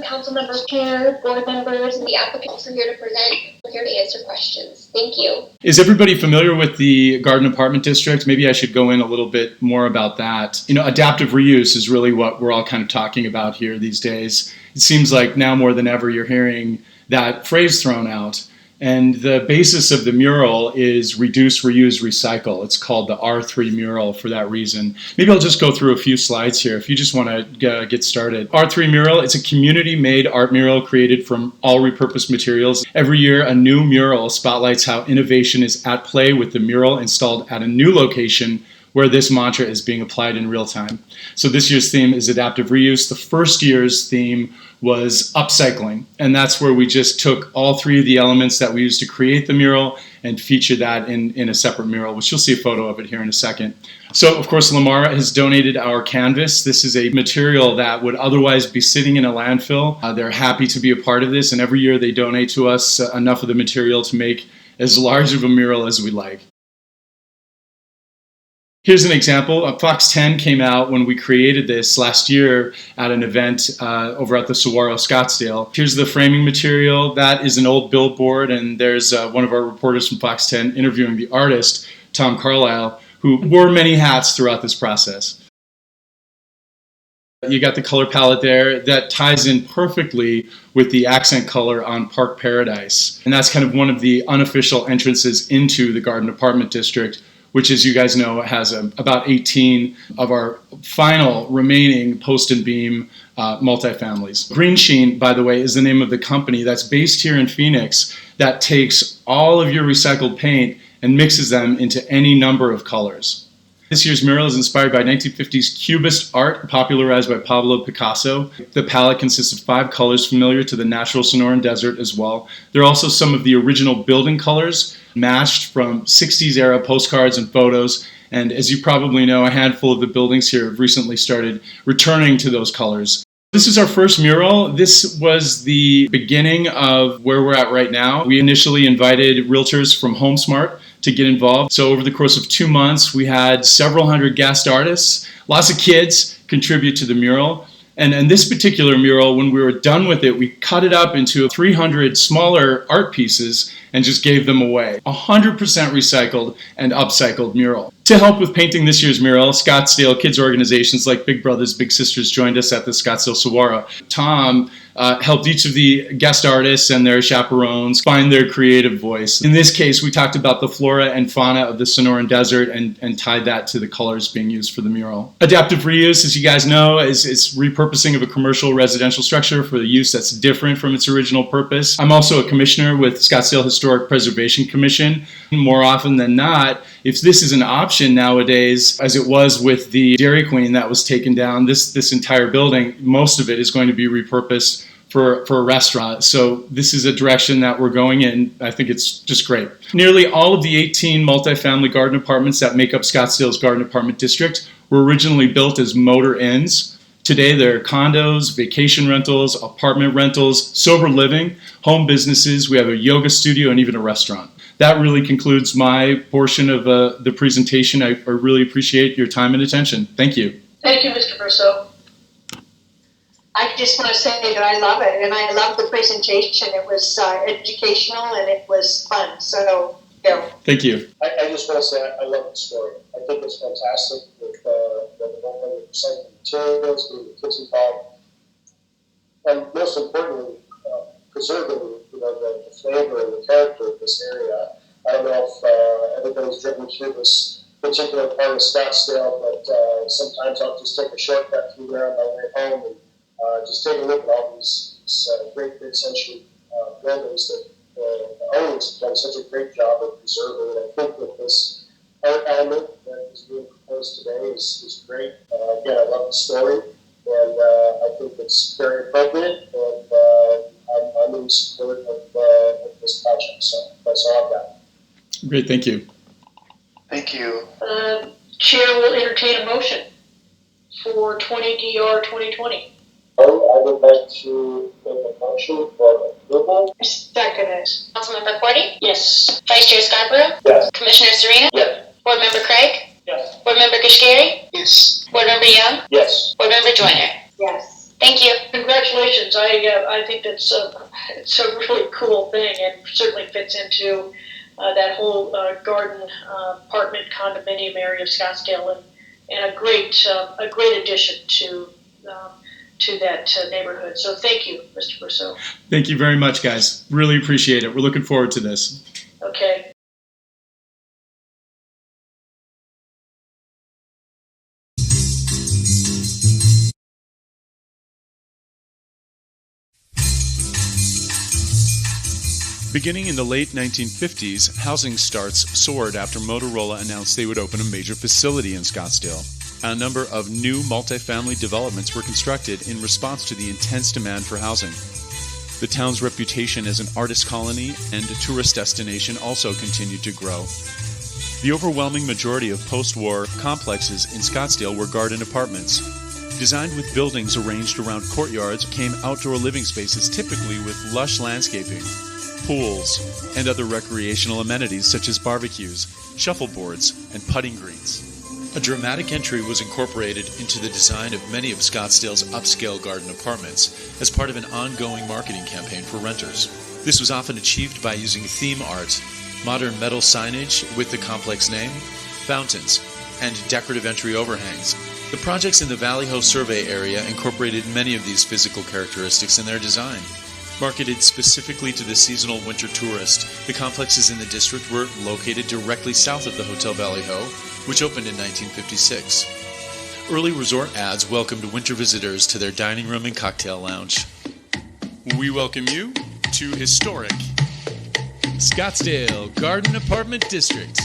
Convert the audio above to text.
council members, chair, board members, and the applicants are here to present. We're here to answer questions. Thank you. Is everybody familiar with the Garden Apartment District? Maybe I should go in a little bit more about that. Adaptive reuse is really what we're all kind of talking about here these days. It seems like now more than ever you're hearing that phrase thrown out. And the basis of the mural is reduce, reuse, recycle. It's called the R3 Mural for that reason. Maybe I'll just go through a few slides here if you just want to get started. R3 Mural, it's a community-made art mural created from all repurposed materials. Every year, a new mural spotlights how innovation is at play with the mural installed at a new location where this mantra is being applied in real time. So this year's theme is adaptive reuse. The first year's theme was upcycling, and that's where we just took all three of the elements that we used to create the mural and featured that in a separate mural, which you'll see a photo of it here in a second. So, of course, Lamar has donated our canvas. This is a material that would otherwise be sitting in a landfill. They're happy to be a part of this, and every year they donate to us enough of the material to make as large of a mural as we like. Here's an example. Fox 10 came out when we created this last year at an event over at the Saguaro Scottsdale. Here's the framing material. That is an old billboard, and there's one of our reporters from Fox 10 interviewing the artist, Tom Carlisle, who wore many hats throughout this process. You got the color palette there that ties in perfectly with the accent color on Park Paradise. And that's kind of one of the unofficial entrances into the Garden Apartment District, which, as you guys know, has about 18 of our final remaining post and beam multifamilies. Green Sheen, by the way, is the name of the company that's based here in Phoenix that takes all of your recycled paint and mixes them into any number of colors. This year's mural is inspired by 1950s Cubist art popularized by Pablo Picasso. The palette consists of 5 colors familiar to the natural Sonoran Desert as well. There are also some of the original building colors matched from 60s era postcards and photos. And as you probably know, a handful of the buildings here have recently started returning to those colors. This is our first mural. This was the beginning of where we're at right now. We initially invited realtors from HomeSmart to get involved. So over the course of 2 months, we had several hundred guest artists, lots of kids contribute to the mural. And this particular mural, when we were done with it, we cut it up into 300 smaller art pieces and just gave them away. 100% recycled and upcycled mural. To help with painting this year's mural, Scottsdale kids organizations like Big Brothers Big Sisters joined us at the Scottsdale Saguaro. Tom helped each of the guest artists and their chaperones find their creative voice. In this case, we talked about the flora and fauna of the Sonoran Desert and tied that to the colors being used for the mural. Adaptive reuse, as you guys know, is repurposing of a commercial residential structure for the use that's different from its original purpose. I'm also a commissioner with Scottsdale Historic Preservation Commission. More often than not, if this is an option nowadays, as it was with the Dairy Queen that was taken down, this entire building, most of it is going to be repurposed for a restaurant. So this is a direction that we're going in. I think it's just great. Nearly all of the 18 multifamily garden apartments that make up Scottsdale's Garden Apartment District were originally built as motor inns. Today they're condos, vacation rentals, apartment rentals, sober living, home businesses. We have a yoga studio and even a restaurant. That really concludes my portion of the presentation. I really appreciate your time and attention. Thank you. Thank you, Mr. Brousseau. I just want to say that I love it, and I love the presentation. It was educational and it was fun. So, yeah. Thank you. I just want to say I love the story. I think it's fantastic with the whole recycling materials, getting the kids involved, and most importantly, preserving the flavor and the character of this area. I don't know if everybody's driven through this particular part of Scottsdale, but sometimes I'll just take a shortcut through there on my way home and just take a look at all these great mid-century buildings that the owners have done such a great job of preserving. And I think that this art element that is being proposed today is great. Again, I love the story, and I think it's very appropriate, and I'm in support of this project. So that's all I've got. Great, thank you. Thank you. Chair will entertain a motion for 20DR 2020. I would like to make a motion for approval. Second it. Councilmember Cordy? Yes. Vice Chair Scarborough? Yes. Commissioner Serena? Yes. Board Member Craig? Yes. Board Member Kashkari? Yes. Board Member Young? Yes. Board Member Joyner? Yes. Thank you. Congratulations. congratulations. I think that's it's a really cool thing, and certainly fits into that whole garden apartment condominium area of Scottsdale, and a great addition to that neighborhood. So thank you, Mr. Brousseau. Thank you very much, guys. Really appreciate it. We're looking forward to this. Okay. Beginning in the late 1950s, housing starts soared after Motorola announced they would open a major facility in Scottsdale. A number of new multifamily developments were constructed in response to the intense demand for housing. The town's reputation as an artist colony and a tourist destination also continued to grow. The overwhelming majority of post-war complexes in Scottsdale were garden apartments. Designed with buildings arranged around courtyards, came outdoor living spaces typically with lush landscaping, pools, and other recreational amenities such as barbecues, shuffleboards, and putting greens. A dramatic entry was incorporated into the design of many of Scottsdale's upscale garden apartments as part of an ongoing marketing campaign for renters. This was often achieved by using theme art, modern metal signage with the complex name, fountains, and decorative entry overhangs. The projects in the Valley Ho survey area incorporated many of these physical characteristics in their design. Marketed specifically to the seasonal winter tourist, the complexes in the district were located directly south of the Hotel Valley Ho, which opened in 1956. Early resort ads welcomed winter visitors to their dining room and cocktail lounge. We welcome you to historic Scottsdale Garden Apartment District.